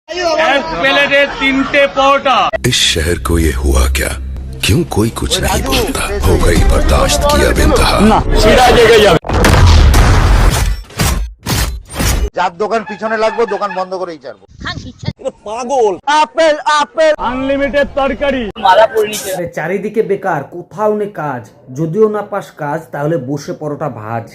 एक प्लेटे 3 परोटा। इस शहर को ये हुआ क्या? क्यों कोई कुछ नहीं बोलता? हो गई बर्दाश्त की अब इंतहा। যার দোকান পিছনে লাগবো দোকান বন্ধ করেই ছাড়বো। আনলিমিটেড তরকারি। আরে চারিদিকে বেকার, কোথাও নেই কাজ। যদিও না পাস কাজ, তাহলে বসে পরোটা ভাজ।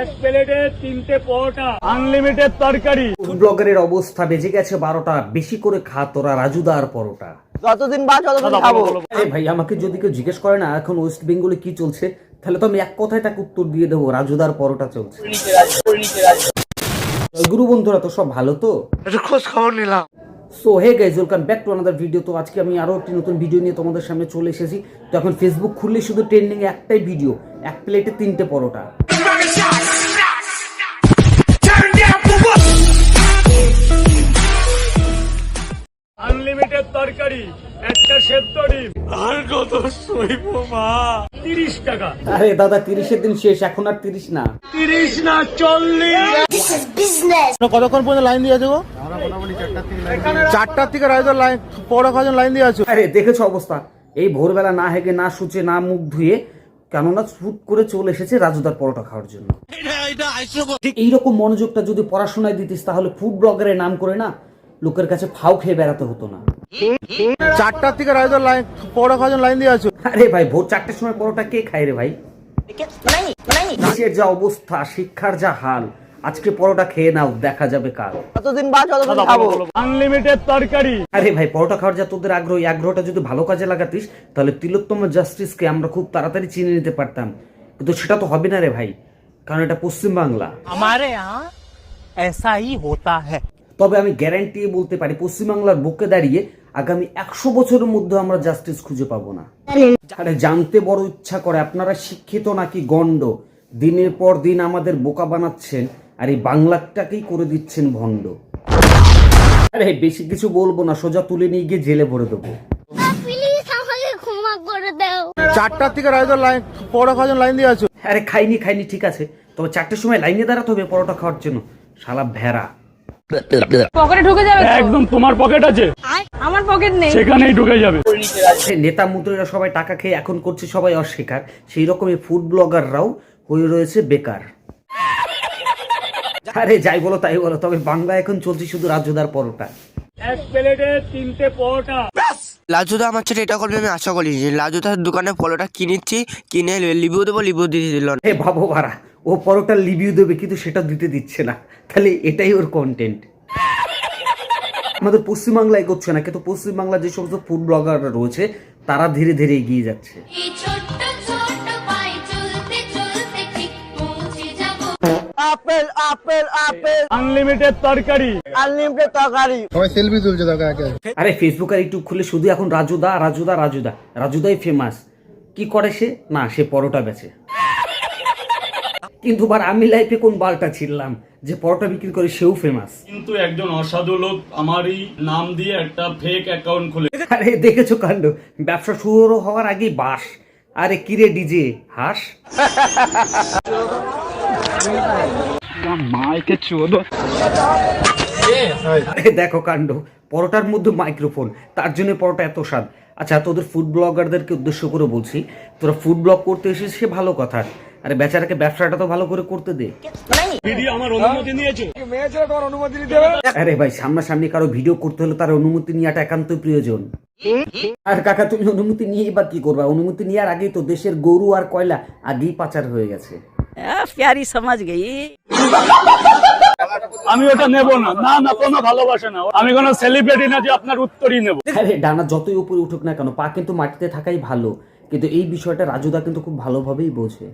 এক প্লেটে 3 পরোটা, আনলিমিটেড তরকারি। ফুড ব্লগারের অবস্থা, বেজে গেছে 12টা। বেশি করে খা তোরা রাজুদার পরোটা। যতদিন বাঁচ ততদিন খাবো। আরে ভাই, আমাকে যদি কেউ জিজ্ঞেস করে না এখন ওয়েস্ট বেঙ্গলে কি চলছে, তাহলে তো আমি এক কথায় তাকে উত্তর দিয়ে দেবো, রাজুদার পরোটা চলছে। গুরু বন্ধুরা, তো সব ভালো তো? খোঁজ খবর নিলাম। So hey guys, welcome back to another video. তো আজকে আমি আরো একটি নতুন ভিডিও নিয়ে তোমাদের সামনে চলে এসেছি। তো এখন ফেসবুক খুললে শুধু ট্রেন্ডিং একটাই ভিডিও, এক প্লেটে 3 পরোটা। আনলিমিটেড তরকারি, একটা সেদ্ধ ডিম। আর কত সইবো মা? 30 টাকা। আরে দাদা, 30-এর দিন শেষ, এখন আর 30 না। 30 না 40। কতক্ষণ পর্যন্ত লাইন দিয়ে আছে গো? 4টার থেকে রাইজার লাইন পড়া খাওয়ার লাইন দিয়ে আছে। আরে দেখেছো অবস্থা, এই ভোরবেলা না হেগে না শুচে না মুখ ধুয়ে কেননা শুট করে চলে এসেছে রাজুদার পরোটা খাওয়ার জন্য। ঠিক এইরকম মনোযোগটা যদি পড়াশোনায় দিতিস, তাহলে ফুড ব্লগারের নাম করে না লোকের কাছে ফাউ খেয়ে বেড়াতে হতো না। 4টার থেকে রাইজার লাইন পড়া খাওয়ার লাইন দিয়ে আছে। আরে ভাই, ভোর 4টের সময় পরোটা কে খায় রে ভাই? দেশের যা অবস্থা, শিক্ষার যা হাল, আজকে পরোটা খেয়ে নাও, দেখা যাবে কাল। যতদিন বাঁচ ততদিন খাবো। আনলিমিটেড তরকারি। আরে ভাই, পরোটা খাওয়ার যা তোদের আগ্রহ, এই আগ্রহটা যদি ভালো কাজে লাগাতিস, তাহলে তিলোত্তম জাস্টিসকে আমরা খুব তাড়াতাড়ি চিনে নিতে পারতাম। কিন্তু সেটা তো হবে না রে ভাই, কারণ এটা পশ্চিম বাংলা। हमारे यहाँ ऐसा ही होता है। তবে আমি গ্যারান্টি বলতে পারি, পশ্চিমবাংলার বুকে দাঁড়িয়ে আগামী 100 বছরের মধ্যে আমরা জাস্টিস খুঁজে পাবো না। আরে জানতে বড় ইচ্ছা করে, আপনারা শিক্ষিত নাকি গন্ড? দিনের পর দিন আমাদের বোকা বানাচ্ছেন, আর এই বাংলাটাকেই করে দিচ্ছেন ভণ্ড। আরে বেশি কিছু বলবো না, সোজা তুলে নিয়ে গিয়ে জেলে ভরে দেবো। 4টার থেকে রাইজার লাইন পড়া খাওয়ার লাইন দিয়ে আছে। আরে খাইনি ঠিক আছে, তবে 4টের সময় লাইনে দাঁড়াতে হবে পরোটা খাওয়ার জন্য। শালা ভেড়া। পকেটে ঢুকে যাবে তো? একদম তোমার পকেট আছে, আমার পকেট নেই। সেখানেই ঢুকে যাবে। নেতা মন্ত্রীরা সবাই টাকা খেয়ে এখন করছে সবাই অস্বীকার, সেই রকমই ফুড ব্লগাররাও হয়ে রয়েছে বেকার। আরে যাই বলো তাই বলো, তবে বাংলা এখন চলছে শুধু রাজুদার পরোটা। এক প্লেটে 3 পরোটা। লাজুদা আমার ছেলে এটা করবে আমি আশা করিনি। লাজুদার দোকানে ফলোটা কিনেছি, কিনে লিভিউ দেবো, লিভিউ দিয়ে দিল না। হে ভাবো ভাড়া, ও পরোটা রিভিউ দেবে কিন্তু সেটা দিতে দিচ্ছে না, তাহলে এটাই ওর কন্টেন্ট। আমাদের পশ্চিমবাংলায় করছে না, কিন্তু পশ্চিমবাংলা যে সমস্ত ফুড ব্লগাররা রয়েছে তারা ধীরে ধীরে এগিয়ে যাচ্ছে। Apple apple apple. আনলিমিটেড তরকারি। আনলিমিটেড তরকারি। সবাই সেলফি তুলছে দেখা একে। আরে ফেসবুক আর ইউটিউব খুলে শুধু এখন রাজুদা রাজুদা রাজুদা, রাজুদাই ফেমাস। কি করে সে? না, সে পরোটা বেচে। কিন্তু আমি লাইফে কোন বালটা ছিলাম যে পরোটা বিক্রি করে সেও ফেমাস। কিন্তু একজন অসাধু লোক আমারই নাম দিয়ে একটা ফেক অ্যাকাউন্ট খুলে। আরে দেখেছো কাণ্ড, ব্যবসা শুরু হওয়ার আগেই বাস। আরে কিরে ডিজে হাস। আরে দেখো কাণ্ড, পরোটার মধ্যে মাইক্রোফোন, তার জন্য পরোটা এত স্বাদ। আচ্ছা, তোদের ফুড ব্লগারদেরকে উদ্দেশ্য করে বলছি, তোরা ফুড ব্লগ করতে এসেছিস সে ভালো কথা, আরে বেচারাকে ব্যবসাটা তো ভালো করে করতে দে। ভিডিও আমার অনুমতি নিয়েছো? আরে ভাই, সামনাসামনি কারো ভিডিও করতে হলে তার অনুমতি নেওয়াটা একান্তই প্রয়োজন। আর কাকা, তুমি অনুমতি নিয়ে বা কি করবা? অনুমতি নেওয়ার আগেই তো দেশের গরু আর কয়লা আগেই পাচার হয়ে গেছে। प्यारी समझ गई। আমি ওটা নেব না। না না, কোনো ভালোবাসা না। আমি কোনো সেলিব্রিটি না যে আপনার উত্তরই নেব। আরে ডানা যতই উপরে উঠুক না কেন, পা কিন্তু মাটিতে থাকাই ভালো। কিন্তু এই বিষয়টা রাজুদা কিন্তু খুব ভালোভাবেই বোঝে।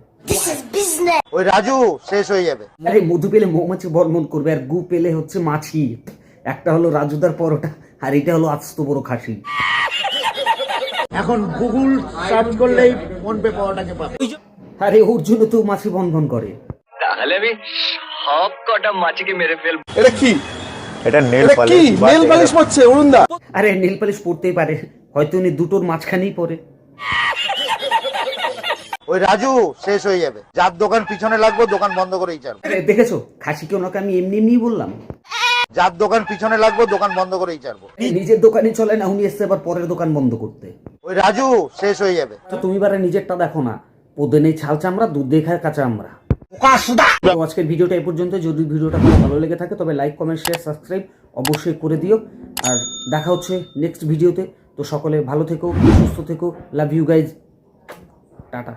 ওই রাজু শেষ হয়ে যাবে। আরে মধু পেলে মৌমাছি বর্মন করবে, আর গু পেলে হচ্ছে মাছি। একটা হলো রাজুদার পরোটা, আর এটা হলো আস্ত বড় খাসি। এখন গুগল সার্চ করলেই ফোন পে পাওয়াটাকে পাবে। আরে ওর জন্য তো মাছি বন্ধন করে। তাহলে আমি সব কটা মাছিকে মেরে ফেলবো। এটা কি? এটা নেল পালিশ। নেল পালিশ পড়ছে অরুণদা। আরে নীল পালিশ পড়তেই পারে, হয়তো উনি দুটোর মাঝখানেই পড়ে। ওই রাজু শেষ হয়ে যাবে। যার দোকান পিছনে লাগবো দোকান বন্ধ করেই ছাড়বো। আরে দেখেছো, খাসিকে ওনাকে আমি এমনি এমনি বললাম। যার দোকান পিছনে লাগবো দোকান বন্ধ করেই ছাড়বো। নিজের দোকানই চলে না, উনি এসছে আবার পরের দোকান বন্ধ করতে। ওই রাজু শেষ হয়ে যাবে। তো তুমি বারে নিজেরটা দেখো না, পদে নেই ছাল চামড়া, দুধ দিয়ে খায় কাঁচা আমরা। তো আজকের ভিডিওটা এই পর্যন্ত। যদি ভিডিওটা তোমার ভালো লেগে থাকে তবে লাইক, কমেন্ট, শেয়ার, সাবস্ক্রাইব অবশ্যই করে দিও। আর দেখা হচ্ছে নেক্সট ভিডিওতে। তো সকলে ভালো থেকো, সুস্থ থেকো, লাভ ইউ গাইজ, টাটা।